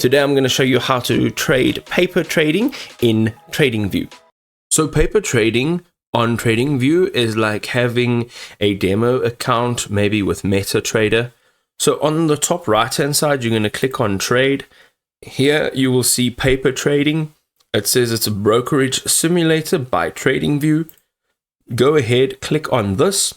Today I'm going to show you how to trade paper trading in TradingView. So paper trading on TradingView is like having a demo account, maybe with MetaTrader. So on the top right hand side, you're going to click on trade. Here you will see paper trading. It says it's a brokerage simulator by TradingView. Go ahead, click on this,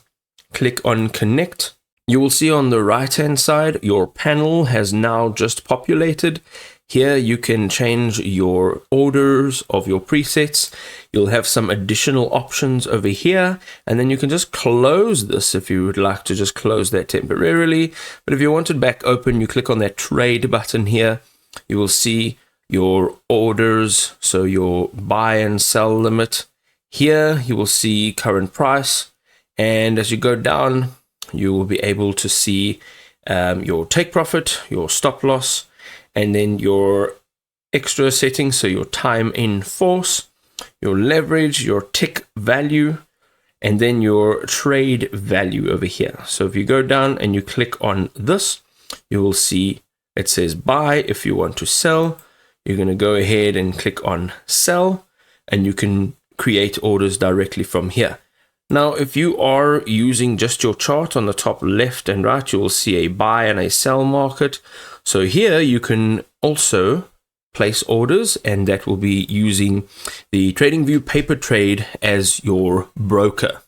click on connect. You will see on the right hand side, your panel has now just populated. Here you can change your orders of your presets. You'll have some additional options over here, and then you can just close this if you would like to just close that temporarily. But if you want it back open, you click on that trade button here. You will see your orders, so your buy and sell limit. Here you will see current price, and as you go down, you will be able to see your take profit, your stop loss, and then your extra settings, so your time in force, your leverage, your tick value, and then your trade value over here. So if you go down and you click on this, you will see it says buy. If you want to sell, you're going to go ahead and click on sell, and you can create orders directly from here. Now, if you are using just your chart on the top left and right, you will see a buy and a sell market. So here you can also place orders, and that will be using the TradingView paper trade as your broker.